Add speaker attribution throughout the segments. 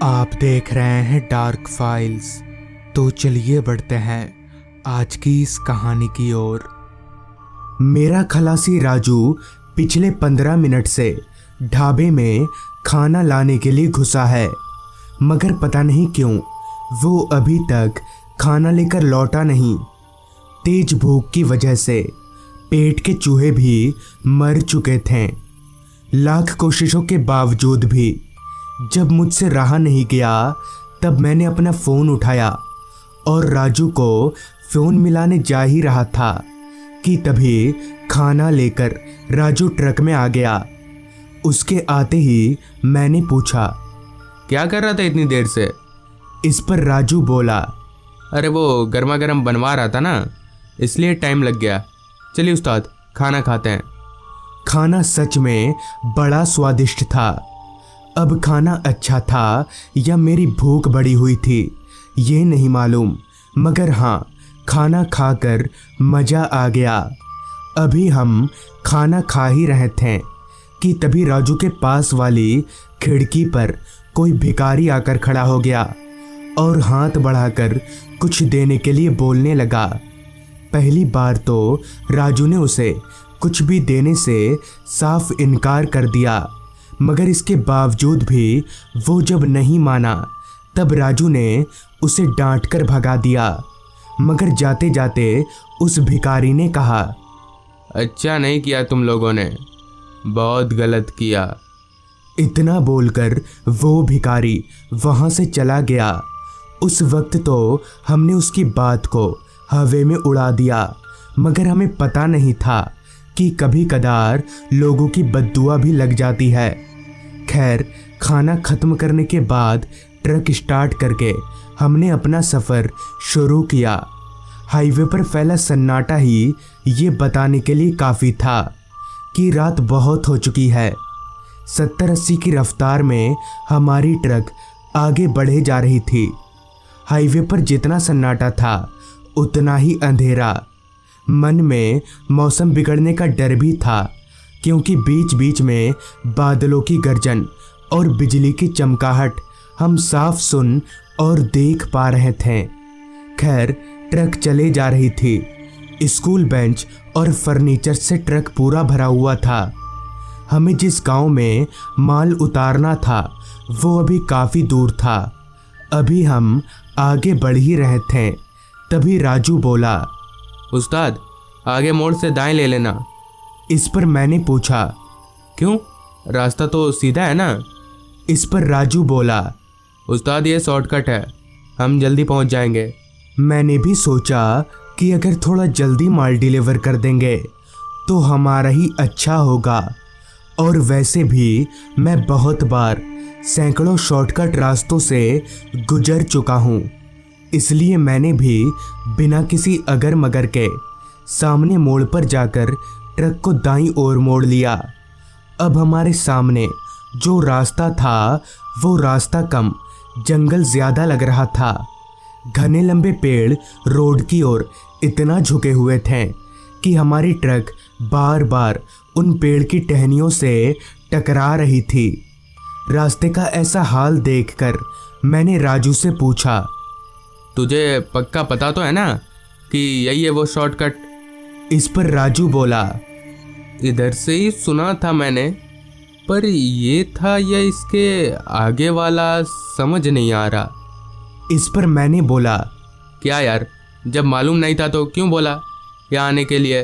Speaker 1: आप देख रहे हैं डार्क फाइल्स। तो चलिए बढ़ते हैं आज की इस कहानी की ओर। मेरा खलासी राजू पिछले 15 मिनट से ढाबे में खाना लाने के लिए घुसा है, मगर पता नहीं क्यों वो अभी तक खाना लेकर लौटा नहीं। तेज भूख की वजह से पेट के चूहे भी मर चुके थे। लाख कोशिशों के बावजूद भी जब मुझसे रहा नहीं गया, तब मैंने अपना फ़ोन उठाया और राजू को फ़ोन मिलाने जा ही रहा था कि तभी खाना लेकर राजू ट्रक में आ गया। उसके आते ही मैंने पूछा,
Speaker 2: क्या कर रहा था इतनी देर से?
Speaker 1: इस पर राजू बोला,
Speaker 2: अरे वो गर्मा गर्म बनवा रहा था ना, इसलिए टाइम लग गया। चलिए उस्ताद, खाना खाते हैं।
Speaker 1: खाना सच में बड़ा स्वादिष्ट था। अब खाना अच्छा था या मेरी भूख बढ़ी हुई थी ये नहीं मालूम, मगर हाँ, खाना खाकर मज़ा आ गया। अभी हम खाना खा ही रहे थे कि तभी राजू के पास वाली खिड़की पर कोई भिखारी आकर खड़ा हो गया और हाथ बढ़ाकर कुछ देने के लिए बोलने लगा। पहली बार तो राजू ने उसे कुछ भी देने से साफ इनकार कर दिया, मगर इसके बावजूद भी वो जब नहीं माना, तब राजू ने उसे डांटकर भगा दिया। मगर जाते जाते उस भिखारी ने कहा,
Speaker 2: अच्छा नहीं किया तुम लोगों ने, बहुत गलत किया।
Speaker 1: इतना बोलकर वो भिखारी वहाँ से चला गया। उस वक्त तो हमने उसकी बात को हवा में उड़ा दिया, मगर हमें पता नहीं था कि कभी कदार लोगों की बद्दुआ भी लग जाती है। खैर, खाना ख़त्म करने के बाद ट्रक स्टार्ट करके हमने अपना सफ़र शुरू किया। हाईवे पर फैला सन्नाटा ही ये बताने के लिए काफ़ी था कि रात बहुत हो चुकी है। 70-80 की रफ्तार में हमारी ट्रक आगे बढ़े जा रही थी। हाईवे पर जितना सन्नाटा था उतना ही अंधेरा। मन में मौसम बिगड़ने का डर भी था, क्योंकि बीच बीच में बादलों की गर्जन और बिजली की चमकाहट हम साफ सुन और देख पा रहे थे। खैर, ट्रक चले जा रही थी। स्कूल बेंच और फर्नीचर से ट्रक पूरा भरा हुआ था। हमें जिस गांव में माल उतारना था वो अभी काफ़ी दूर था। अभी हम आगे बढ़ ही रहे थे, तभी राजू बोला,
Speaker 2: उस्ताद, आगे मोड़ से दाएं ले लेना।
Speaker 1: इस पर मैंने पूछा,
Speaker 2: क्यों? रास्ता तो सीधा है ना।
Speaker 1: इस पर राजू बोला,
Speaker 2: उस्ताद ये शॉर्टकट है, हम जल्दी पहुंच जाएंगे।
Speaker 1: मैंने भी सोचा कि अगर थोड़ा जल्दी माल डिलीवर कर देंगे तो हमारा ही अच्छा होगा। और वैसे भी मैं बहुत बार सैकड़ों शॉर्टकट रास्तों से गुजर चुका हूँ, इसलिए मैंने भी बिना किसी अगर मगर के सामने मोड़ पर जाकर ट्रक को दाईं ओर मोड़ लिया। अब हमारे सामने जो रास्ता था वो रास्ता कम, जंगल ज़्यादा लग रहा था। घने लंबे पेड़ रोड की ओर इतना झुके हुए थे कि हमारी ट्रक बार बार उन पेड़ की टहनियों से टकरा रही थी। रास्ते का ऐसा हाल देखकर मैंने राजू से पूछा,
Speaker 2: तुझे पक्का पता तो है ना कि यही है वो शॉर्टकट?
Speaker 1: इस पर राजू बोला,
Speaker 2: इधर से ही सुना था मैंने, पर ये था या इसके आगे वाला समझ नहीं आ रहा।
Speaker 1: इस पर मैंने बोला,
Speaker 2: क्या यार, जब मालूम नहीं था तो क्यों बोला यहाँ आने के लिए?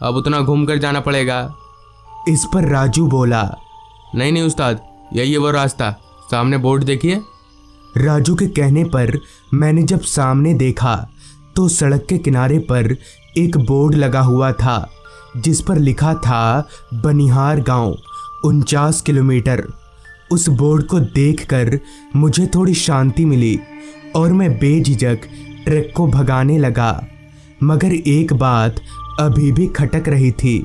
Speaker 2: अब उतना घूम कर जाना पड़ेगा।
Speaker 1: इस पर राजू बोला,
Speaker 2: नहीं नहीं उस्ताद, यही है वो रास्ता, सामने बोर्ड देखिए।
Speaker 1: राजू के कहने पर मैंने जब सामने देखा तो सड़क के किनारे पर एक बोर्ड लगा हुआ था जिस पर लिखा था बनिहार गांव 49 किलोमीटर। उस बोर्ड को देखकर मुझे थोड़ी शांति मिली और मैं बेझिझक ट्रक को भगाने लगा। मगर एक बात अभी भी खटक रही थी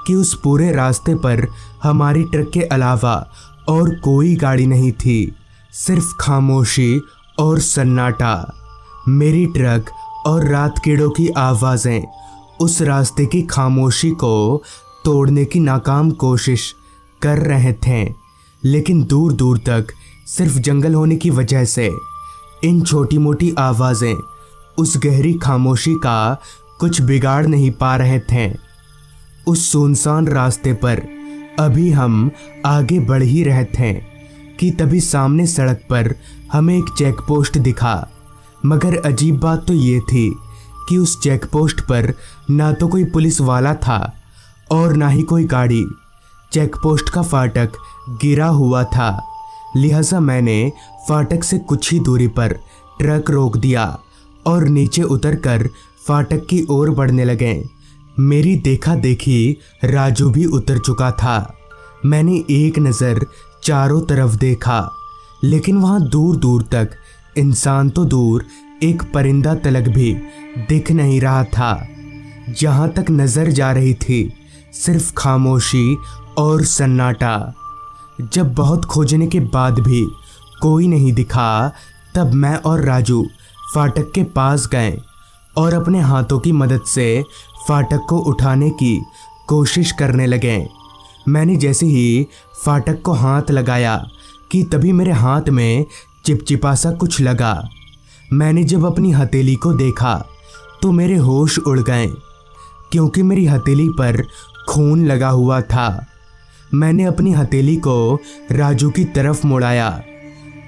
Speaker 1: कि उस पूरे रास्ते पर हमारी ट्रक के अलावा और कोई गाड़ी नहीं थी, सिर्फ खामोशी और सन्नाटा। मेरी ट्रक और रात कीड़ों की आवाज़ें उस रास्ते की खामोशी को तोड़ने की नाकाम कोशिश कर रहे थे, लेकिन दूर दूर तक सिर्फ जंगल होने की वजह से इन छोटी मोटी आवाज़ें उस गहरी खामोशी का कुछ बिगाड़ नहीं पा रहे थे। उस सुनसान रास्ते पर अभी हम आगे बढ़ ही रहे थे कि तभी सामने सड़क पर हमें एक चेक पोस्ट दिखा। मगर अजीब बात तो ये थी कि उस चेक पोस्ट पर ना तो कोई पुलिस वाला था और ना ही कोई गाड़ी। चेक पोस्ट का फाटक गिरा हुआ था, लिहाजा मैंने फाटक से कुछ ही दूरी पर ट्रक रोक दिया और नीचे उतरकर फाटक की ओर बढ़ने लगे। मेरी देखा देखी राजू भी उतर चुका था। मैंने एक नज़र चारों तरफ देखा, लेकिन वहाँ दूर दूर तक इंसान तो दूर एक परिंदा तलक भी दिख नहीं रहा था। जहाँ तक नज़र जा रही थी सिर्फ खामोशी और सन्नाटा। जब बहुत खोजने के बाद भी कोई नहीं दिखा, तब मैं और राजू फाटक के पास गए और अपने हाथों की मदद से फाटक को उठाने की कोशिश करने लगे। मैंने जैसे ही फाटक को हाथ लगाया कि तभी मेरे हाथ में चिपचिपा सा कुछ लगा। मैंने जब अपनी हथेली को देखा तो मेरे होश उड़ गए, क्योंकि मेरी हथेली पर खून लगा हुआ था। मैंने अपनी हथेली को राजू की तरफ मुड़ाया।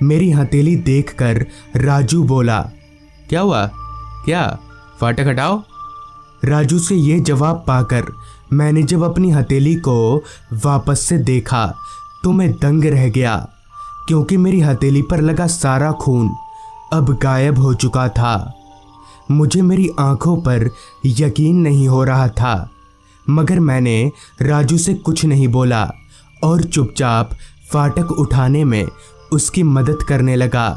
Speaker 1: मेरी हथेली देखकर राजू बोला,
Speaker 2: क्या हुआ? क्या? फाटक हटाओ।
Speaker 1: राजू से ये जवाब पाकर मैंने जब अपनी हथेली को वापस से देखा तो मैं दंग रह गया, क्योंकि मेरी हथेली पर लगा सारा खून अब गायब हो चुका था। मुझे मेरी आंखों पर यकीन नहीं हो रहा था, मगर मैंने राजू से कुछ नहीं बोला और चुपचाप फाटक उठाने में उसकी मदद करने लगा।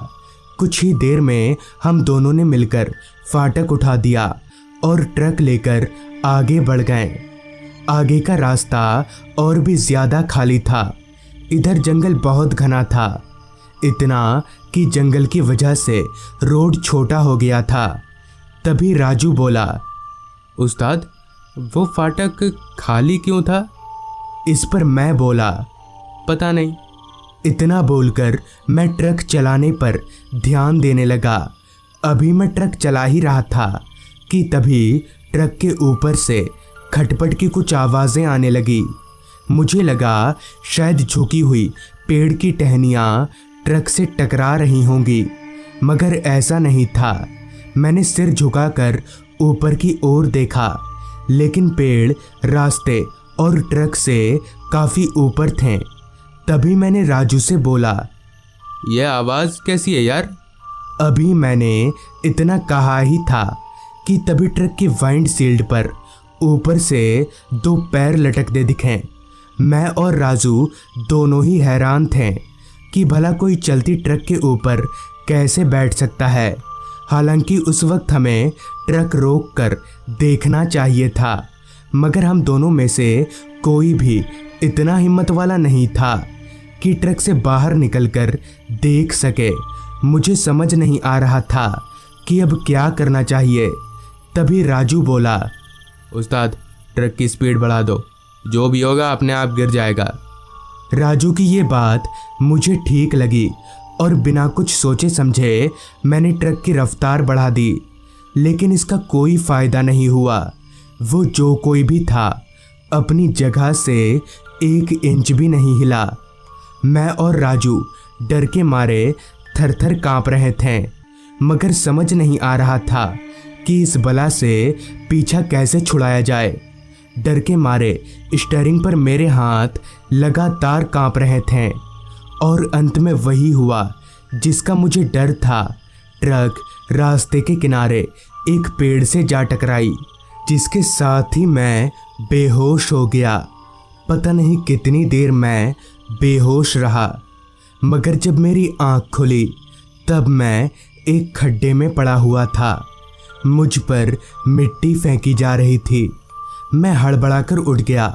Speaker 1: कुछ ही देर में हम दोनों ने मिलकर फाटक उठा दिया और ट्रक लेकर आगे बढ़ गए। आगे का रास्ता और भी ज़्यादा खाली था। इधर जंगल बहुत घना था, इतना कि जंगल की वजह से रोड छोटा हो गया था। तभी राजू बोला,
Speaker 2: उस्ताद, वो फाटक खाली क्यों था?
Speaker 1: इस पर मैं बोला,
Speaker 2: पता नहीं।
Speaker 1: इतना बोलकर मैं ट्रक चलाने पर ध्यान देने लगा। अभी मैं ट्रक चला ही रहा था कि तभी ट्रक के ऊपर से खटपट की कुछ आवाज़ें आने लगी। मुझे लगा शायद झुकी हुई पेड़ की टहनियाँ ट्रक से टकरा रही होंगी, मगर ऐसा नहीं था। मैंने सिर झुकाकर ऊपर की ओर देखा, लेकिन पेड़ रास्ते और ट्रक से काफ़ी ऊपर थे। तभी मैंने राजू से बोला,
Speaker 2: यह आवाज़ कैसी है यार?
Speaker 1: अभी मैंने इतना कहा ही था कि तभी ट्रक की वाइंड शील्ड पर ऊपर से दो पैर लटकते दिखे। मैं और राजू दोनों ही हैरान थे कि भला कोई चलती ट्रक के ऊपर कैसे बैठ सकता है। हालांकि उस वक्त हमें ट्रक रोककर देखना चाहिए था, मगर हम दोनों में से कोई भी इतना हिम्मत वाला नहीं था कि ट्रक से बाहर निकलकर देख सके। मुझे समझ नहीं आ रहा था कि अब क्या करना चाहिए। तभी राजू बोला,
Speaker 2: उस्ताद, ट्रक की स्पीड बढ़ा दो, जो भी होगा अपने आप गिर जाएगा।
Speaker 1: राजू की ये बात मुझे ठीक लगी और बिना कुछ सोचे समझे मैंने ट्रक की रफ्तार बढ़ा दी, लेकिन इसका कोई फ़ायदा नहीं हुआ। वो जो कोई भी था अपनी जगह से 1 इंच भी नहीं हिला। मैं और राजू डर के मारे थर-थर काँप रहे थे, मगर समझ नहीं आ रहा था कि इस बला से पीछा कैसे छुड़ाया जाए। डर के मारे स्टीयरिंग पर मेरे हाथ लगातार काँप रहे थे और अंत में वही हुआ जिसका मुझे डर था। ट्रक रास्ते के किनारे एक पेड़ से जा टकराई, जिसके साथ ही मैं बेहोश हो गया। पता नहीं कितनी देर मैं बेहोश रहा, मगर जब मेरी आँख खुली तब मैं एक खड्डे में पड़ा हुआ था। मुझ पर मिट्टी फेंकी जा रही थी। मैं हड़बड़ाकर उठ गया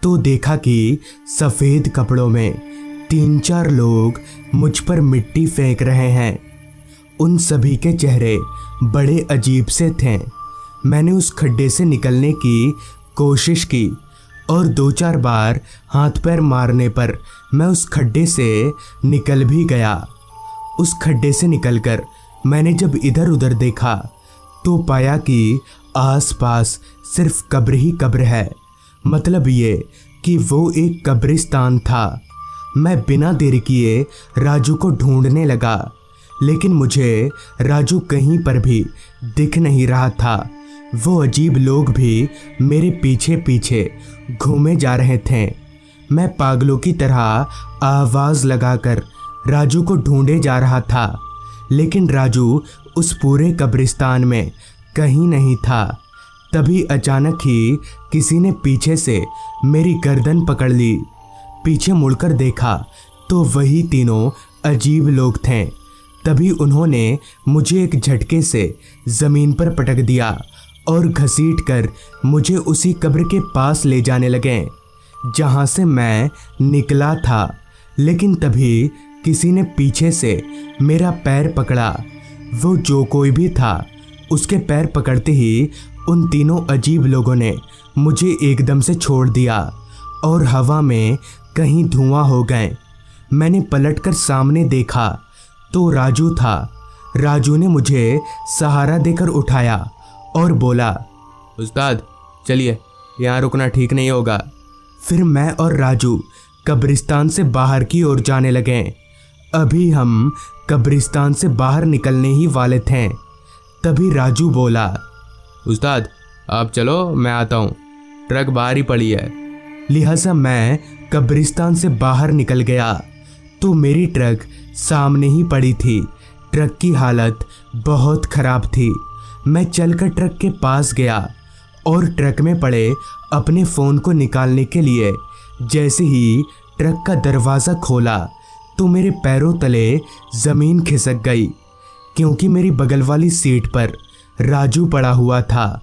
Speaker 1: तो देखा कि सफ़ेद कपड़ों में 3-4 लोग मुझ पर मिट्टी फेंक रहे हैं। उन सभी के चेहरे बड़े अजीब से थे। मैंने उस खड्डे से निकलने की कोशिश की और 2-4 बार हाथ पैर मारने पर मैं उस खड्डे से निकल भी गया। उस खड्डे से निकलकर मैंने जब इधर उधर देखा तो पाया कि आसपास सिर्फ कब्र ही कब्र है। मतलब ये कि वो एक कब्रिस्तान था। मैं बिना देर किए राजू को ढूंढने लगा, लेकिन मुझे राजू कहीं पर भी दिख नहीं रहा था। वो अजीब लोग भी मेरे पीछे पीछे घूमे जा रहे थे। मैं पागलों की तरह आवाज़ लगाकर राजू को ढूंढे जा रहा था, लेकिन राजू उस पूरे कब्रिस्तान में कहीं नहीं था। तभी अचानक ही किसी ने पीछे से मेरी गर्दन पकड़ ली। पीछे मुड़कर देखा तो वही तीनों अजीब लोग थे। तभी उन्होंने मुझे एक झटके से ज़मीन पर पटक दिया और घसीटकर मुझे उसी कब्र के पास ले जाने लगे जहाँ से मैं निकला था। लेकिन तभी किसी ने पीछे से मेरा पैर पकड़ा। वो जो कोई भी था, उसके पैर पकड़ते ही उन तीनों अजीब लोगों ने मुझे एकदम से छोड़ दिया और हवा में कहीं धुआं हो गए। मैंने पलटकर सामने देखा तो राजू था। राजू ने मुझे सहारा देकर उठाया और बोला,
Speaker 2: उस्ताद चलिए, यहाँ रुकना ठीक नहीं होगा।
Speaker 1: फिर मैं और राजू कब्रिस्तान से बाहर की ओर जाने लगे। अभी हम कब्रिस्तान से बाहर निकलने ही वाले थे, तभी राजू बोला,
Speaker 2: उस्ताद आप चलो, मैं आता हूँ, ट्रक बाहर ही पड़ी है।
Speaker 1: लिहाजा मैं कब्रिस्तान से बाहर निकल गया तो मेरी ट्रक सामने ही पड़ी थी। ट्रक की हालत बहुत ख़राब थी। मैं चलकर ट्रक के पास गया और ट्रक में पड़े अपने फ़ोन को निकालने के लिए जैसे ही ट्रक का दरवाज़ा खोला तो मेरे पैरों तले ज़मीन खिसक गई, क्योंकि मेरी बगल वाली सीट पर राजू पड़ा हुआ था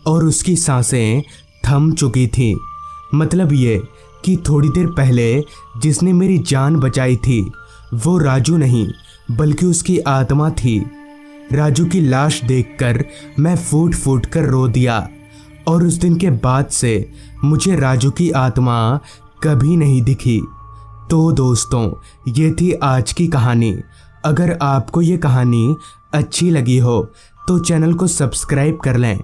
Speaker 1: और उसकी सांसें थम चुकी थी। मतलब ये कि थोड़ी देर पहले जिसने मेरी जान बचाई थी वो राजू नहीं बल्कि उसकी आत्मा थी। राजू की लाश देखकर मैं फूट फूट कर रो दिया और उस दिन के बाद से मुझे राजू की आत्मा कभी नहीं दिखी। तो दोस्तों, ये थी आज की कहानी। अगर आपको ये कहानी अच्छी लगी हो तो चैनल को सब्सक्राइब कर लें।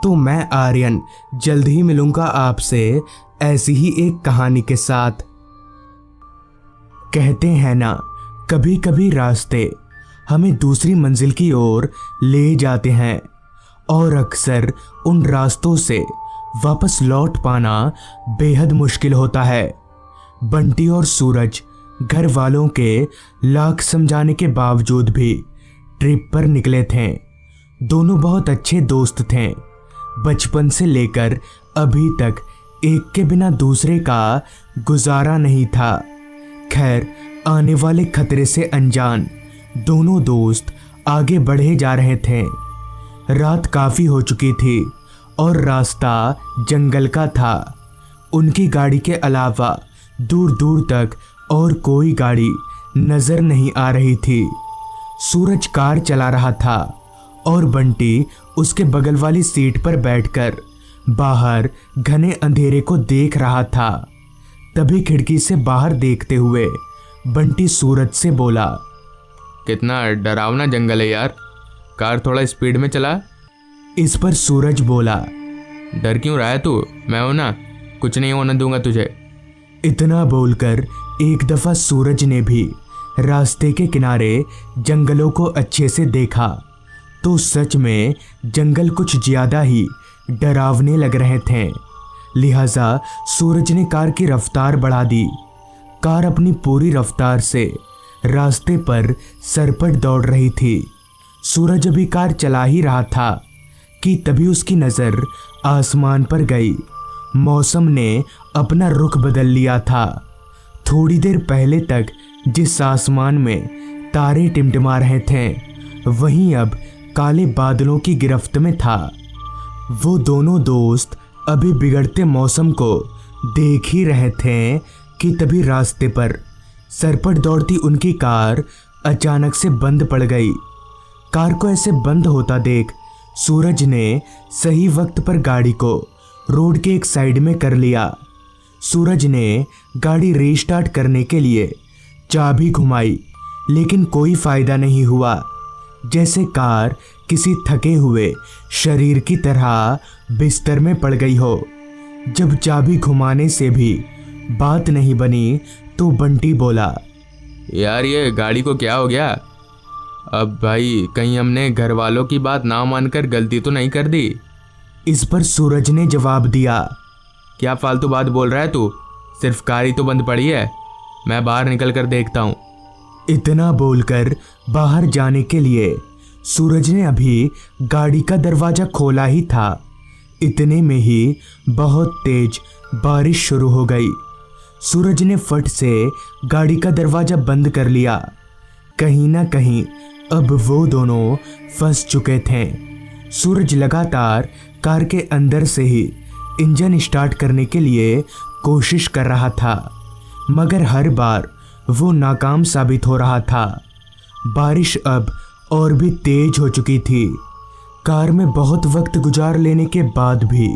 Speaker 1: तो मैं आर्यन जल्द ही मिलूंगा आपसे ऐसी ही एक कहानी के साथ। कहते हैं ना, कभी कभी रास्ते हमें दूसरी मंजिल की ओर ले जाते हैं और अक्सर उन रास्तों से वापस लौट पाना बेहद मुश्किल होता है। बंटी और सूरज घर वालों के लाख समझाने के बावजूद भी ट्रिप पर निकले थे। दोनों बहुत अच्छे दोस्त थे। बचपन से लेकर अभी तक एक के बिना दूसरे का गुजारा नहीं था। खैर, आने वाले खतरे से अनजान दोनों दोस्त आगे बढ़े जा रहे थे। रात काफ़ी हो चुकी थी और रास्ता जंगल का था। उनकी गाड़ी के अलावा दूर दूर तक और कोई गाड़ी नज़र नहीं आ रही थी। सूरज कार चला रहा था और बंटी उसके बगल वाली सीट पर बैठकर बाहर घने अंधेरे को देख रहा था। तभी खिड़की से बाहर देखते हुए बंटी सूरज से बोला,
Speaker 2: कितना डरावना जंगल है यार, कार थोड़ा स्पीड में चला।
Speaker 1: इस पर सूरज बोला,
Speaker 2: डर क्यों रहा है तू, मैं हूं ना, कुछ नहीं होने दूंगा तुझे।
Speaker 1: इतना बोलकर एक दफ़ा सूरज ने भी रास्ते के किनारे जंगलों को अच्छे से देखा तो सच में जंगल कुछ ज़्यादा ही डरावने लग रहे थे। लिहाजा सूरज ने कार की रफ्तार बढ़ा दी। कार अपनी पूरी रफ्तार से रास्ते पर सरपट दौड़ रही थी। सूरज अभी कार चला ही रहा था कि तभी उसकी नज़र आसमान पर गई। मौसम ने अपना रुख बदल लिया था। थोड़ी देर पहले तक जिस आसमान में तारे टिमटिमा रहे थे, वहीं अब काले बादलों की गिरफ्त में था। वो दोनों दोस्त अभी बिगड़ते मौसम को देख ही रहे थे कि तभी रास्ते पर सरपट दौड़ती उनकी कार अचानक से बंद पड़ गई। कार को ऐसे बंद होता देख सूरज ने सही वक्त पर गाड़ी को रोड के एक साइड में कर लिया सूरज ने गाड़ी रीस्टार्ट करने के लिए चाबी घुमाई, लेकिन कोई फायदा नहीं हुआ। जैसे कार किसी थके हुए शरीर की तरह बिस्तर में पड़ गई हो। जब चाबी घुमाने से भी बात नहीं बनी तो बंटी बोला,
Speaker 2: यार ये गाड़ी को क्या हो गया? अब भाई कहीं हमने घर वालों की बात ना मानकर गलती तो नहीं कर दी?
Speaker 1: इस पर सूरज ने जवाब दिया,
Speaker 2: क्या फालतू बात बोल रहा है तू? सिर्फ कार ही तो बंद पड़ी है, मैं बाहर निकल कर देखता हूँ।
Speaker 1: इतना बोलकर बाहर जाने के लिए सूरज ने अभी गाड़ी का दरवाजा खोला ही था। इतने में ही बहुत तेज बारिश शुरू हो गई। सूरज ने फट से गाड़ी का दरवाजा बंद कर लिया। कहीं ना कहीं अब वो दोनों फंस चुके थे। सूरज लगातार कार के अंदर से ही इंजन स्टार्ट करने के लिए कोशिश कर रहा था, मगर हर बार वो नाकाम साबित हो रहा था। बारिश अब और भी तेज हो चुकी थी। कार में बहुत वक्त गुजार लेने के बाद भी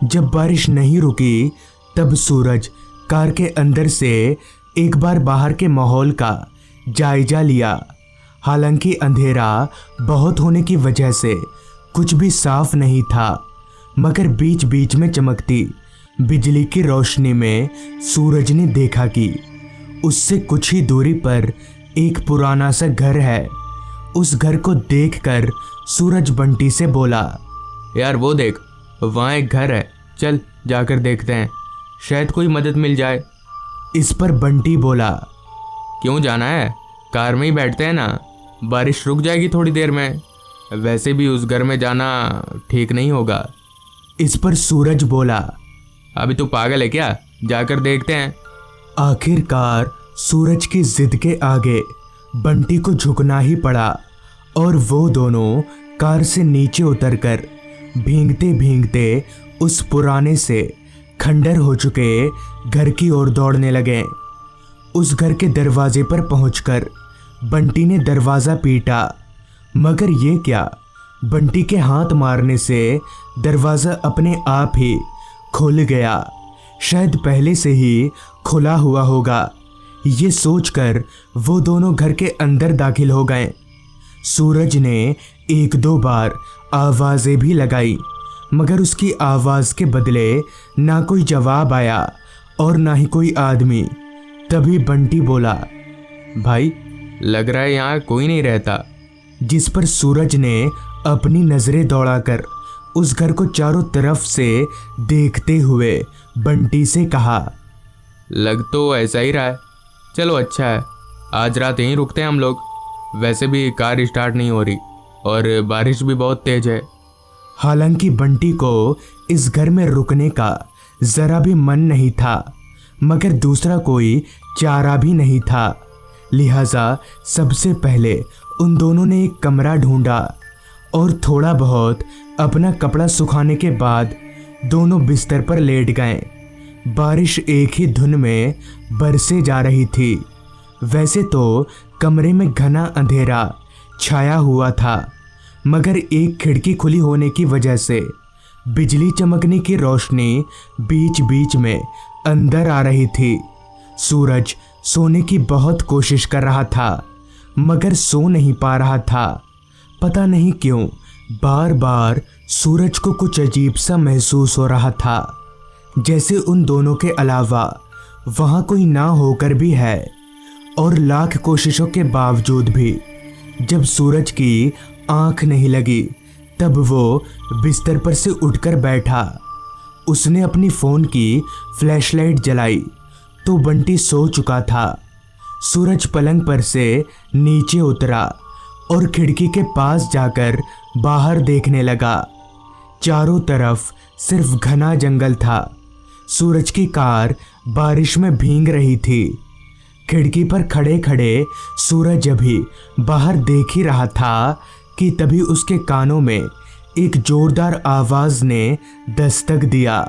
Speaker 1: जब बारिश नहीं रुकी, तब सूरज कार के अंदर से एक बार बाहर के माहौल का जायजा लिया। हालांकि अंधेरा बहुत होने की वजह से कुछ भी साफ नहीं था, मगर बीच बीच में चमकती बिजली की रोशनी में सूरज ने देखा कि उससे कुछ ही दूरी पर एक पुराना सा घर है। उस घर को देखकर सूरज बंटी से बोला,
Speaker 2: यार वो देख, वहाँ एक घर है, चल जाकर देखते हैं, शायद कोई मदद मिल जाए।
Speaker 1: इस पर बंटी बोला,
Speaker 2: क्यों जाना है, कार में ही बैठते हैं ना, बारिश रुक जाएगी थोड़ी देर में। वैसे भी उस घर में जाना ठीक नहीं होगा।
Speaker 1: इस पर सूरज बोला,
Speaker 2: अभी तू पागल है क्या, जाकर देखते हैं।
Speaker 1: आखिरकार सूरज की जिद के आगे बंटी को झुकना ही पड़ा और वो दोनों कार से नीचे उतरकर भींगते भींगते उस पुराने से खंडर हो चुके घर की ओर दौड़ने लगे। उस घर के दरवाजे पर पहुंचकर बंटी ने दरवाज़ा पीटा, मगर ये क्या, बंटी के हाथ मारने से दरवाज़ा अपने आप ही खुल गया। शायद पहले से ही खुला हुआ होगा। ये सोचकर वो दोनों घर के अंदर दाखिल हो गए। सूरज ने एक दो बार आवाज़ें भी लगाई, मगर उसकी आवाज़ के बदले ना कोई जवाब आया और ना ही कोई आदमी। तभी बंटी बोला,
Speaker 2: भाई लग रहा है यहाँ कोई नहीं रहता।
Speaker 1: जिस पर सूरज ने अपनी नज़रें दौड़ाकर उस घर को चारों तरफ से देखते हुए बंटी से कहा,
Speaker 2: लग तो ऐसा ही रहा है, चलो अच्छा है, आज रात यहीं रुकते हैं हम लोग। वैसे भी कार स्टार्ट नहीं हो रही और बारिश भी बहुत तेज है।
Speaker 1: हालांकि बंटी को इस घर में रुकने का ज़रा भी मन नहीं था, मगर दूसरा कोई चारा भी नहीं था। लिहाजा सबसे पहले उन दोनों ने एक कमरा ढूंढा और थोड़ा बहुत अपना कपड़ा सुखाने के बाद दोनों बिस्तर पर लेट गए। बारिश एक ही धुन में बरसे जा रही थी। वैसे तो कमरे में घना अंधेरा छाया हुआ था, मगर एक खिड़की खुली होने की वजह से बिजली चमकने की रोशनी बीच बीच में अंदर आ रही थी। सूरज सोने की बहुत कोशिश कर रहा था, मगर सो नहीं पा रहा था। पता नहीं क्यों बार बार सूरज को कुछ अजीब सा महसूस हो रहा था, जैसे उन दोनों के अलावा वहाँ कोई ना होकर भी है। और लाख कोशिशों के बावजूद भी जब सूरज की आंख नहीं लगी, तब वो बिस्तर पर से उठकर बैठा। उसने अपनी फ़ोन की फ्लैशलाइट जलाई तो बंटी सो चुका था। सूरज पलंग पर से नीचे उतरा और खिड़की के पास जाकर बाहर देखने लगा। चारों तरफ सिर्फ घना जंगल था। सूरज की कार बारिश में भीग रही थी। खिड़की पर खड़े खड़े सूरज अभी बाहर देख ही रहा था कि तभी उसके कानों में एक जोरदार आवाज़ ने दस्तक दिया,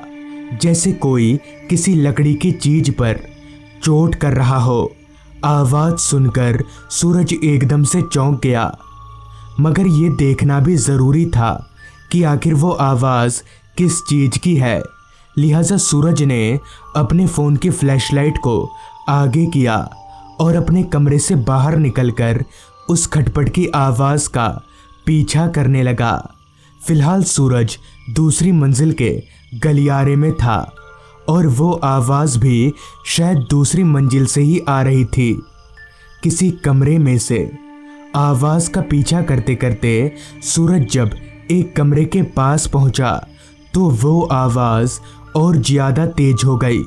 Speaker 1: जैसे कोई किसी लकड़ी की चीज पर चोट कर रहा हो। आवाज़ सुनकर सूरज एकदम से चौंक गया, मगर ये देखना भी ज़रूरी था कि आखिर वो आवाज़ किस चीज़ की है। लिहाजा सूरज ने अपने फ़ोन की फ्लैशलाइट को आगे किया और अपने कमरे से बाहर निकलकर उस खटपट की आवाज़ का पीछा करने लगा। फिलहाल सूरज दूसरी मंजिल के गलियारे में था और वो आवाज़ भी शायद दूसरी मंजिल से ही आ रही थी। किसी कमरे में से आवाज़ का पीछा करते करते सूरज जब एक कमरे के पास पहुंचा तो वो आवाज़ और ज़्यादा तेज हो गई।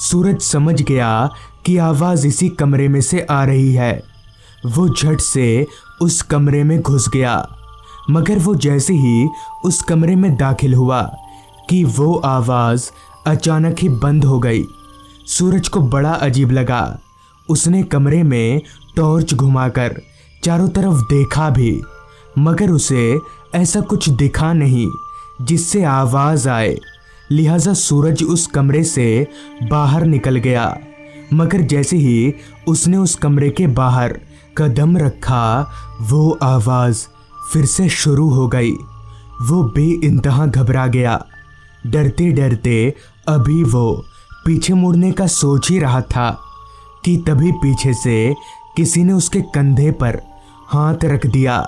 Speaker 1: सूरज समझ गया कि आवाज़ इसी कमरे में से आ रही है। वो झट से उस कमरे में घुस गया, मगर वो जैसे ही उस कमरे में दाखिल हुआ कि वो आवाज़ अचानक ही बंद हो गई। सूरज को बड़ा अजीब लगा। उसने कमरे में टॉर्च घुमाकर चारों तरफ देखा भी, मगर उसे ऐसा कुछ दिखा नहीं जिससे आवाज़ आए। लिहाजा सूरज उस कमरे से बाहर निकल गया, मगर जैसे ही उसने उस कमरे के बाहर कदम रखा वो आवाज़ फिर से शुरू हो गई। वो बेइंतहा घबरा गया। डरते डरते अभी वो पीछे मुड़ने का सोच ही रहा था कि तभी पीछे से किसी ने उसके कंधे पर हाथ रख दिया,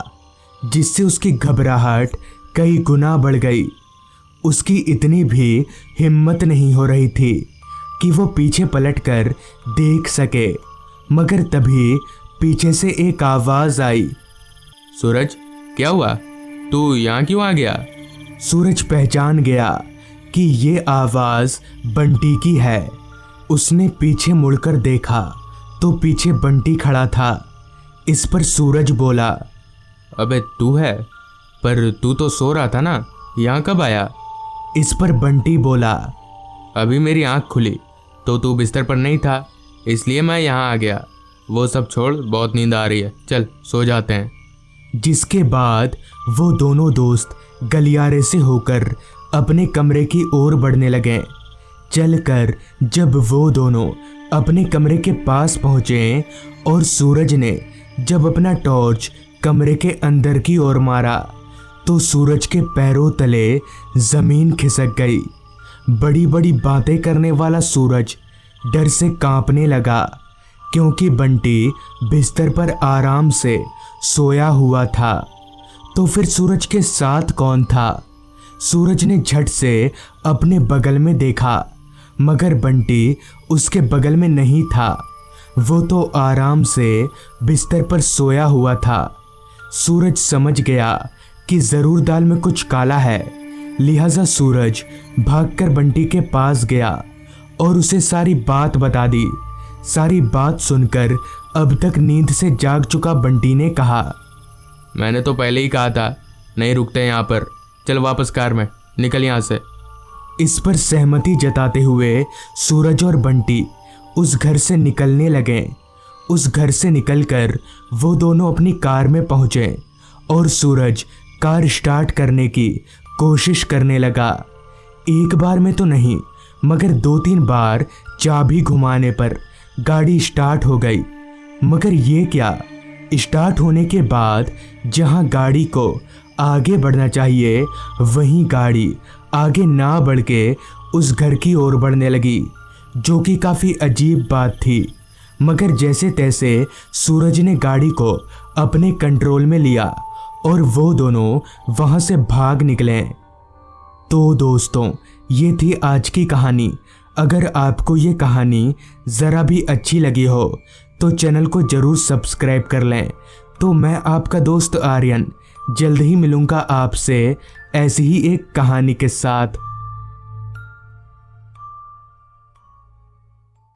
Speaker 1: जिससे उसकी घबराहट कई गुना बढ़ गई। उसकी इतनी भी हिम्मत नहीं हो रही थी कि वो पीछे पलटकर देख सके, मगर तभी पीछे से एक आवाज़ आई।
Speaker 2: सूरज, क्या हुआ? तू यहाँ क्यों आ गया?
Speaker 1: सूरज पहचान गया कि ये आवाज़ बंटी की है। उसने पीछे मुड़कर देखा तो पीछे बंटी खड़ा था। इस पर सूरज बोला,
Speaker 2: अबे तू है? पर तू तो सो रहा था ना, यहाँ कब आया?
Speaker 1: इस पर बंटी बोला,
Speaker 2: अभी मेरी आँख खुली तो तू बिस्तर पर नहीं था, इसलिए मैं यहाँ आ गया। वो सब छोड़, बहुत नींद आ रही है, चल सो जाते हैं।
Speaker 1: जिसके बाद वो दोनों दोस्त गलियारे से होकर अपने कमरे की ओर बढ़ने लगे। चलकर जब वो दोनों अपने कमरे के पास पहुँचे और सूरज ने जब अपना टॉर्च कमरे के अंदर की ओर मारा तो सूरज के पैरों तले ज़मीन खिसक गई। बड़ी बड़ी बातें करने वाला सूरज डर से कांपने लगा, क्योंकि बंटी बिस्तर पर आराम से सोया हुआ था। तो फिर सूरज के साथ कौन था? सूरज ने झट से अपने बगल में देखा, मगर बंटी उसके बगल में नहीं था। वो तो आराम से बिस्तर पर सोया हुआ था। सूरज समझ गया कि ज़रूर दाल में कुछ काला है। लिहाजा सूरज भागकर बंटी के पास गया और उसे सारी बात बता दी। सारी बात सुनकर अब तक नींद से जाग चुका बंटी ने कहा,
Speaker 2: मैंने तो पहले ही कहा था नहीं रुकते यहाँ पर, चल वापस कार में, निकल यहाँ से।
Speaker 1: इस पर सहमति जताते हुए सूरज और बंटी उस घर से निकलने लगे। उस घर से निकलकर वो दोनों अपनी कार में पहुँचे और सूरज कार स्टार्ट करने की कोशिश करने लगा। एक बार में तो नहीं, मगर 2-3 बार चाबी घुमाने पर गाड़ी स्टार्ट हो गई। मगर ये क्या, स्टार्ट होने के बाद जहां गाड़ी को आगे बढ़ना चाहिए वहीं गाड़ी आगे ना बढ़ के उस घर की ओर बढ़ने लगी, जो कि काफ़ी अजीब बात थी। मगर जैसे तैसे सूरज ने गाड़ी को अपने कंट्रोल में लिया और वो दोनों वहाँ से भाग निकले। तो दोस्तों, ये थी आज की कहानी। अगर आपको ये कहानी ज़रा भी अच्छी लगी हो तो चैनल को ज़रूर सब्सक्राइब कर लें। तो मैं आपका दोस्त आर्यन जल्द ही मिलूँगा आपसे ऐसी ही एक कहानी के साथ।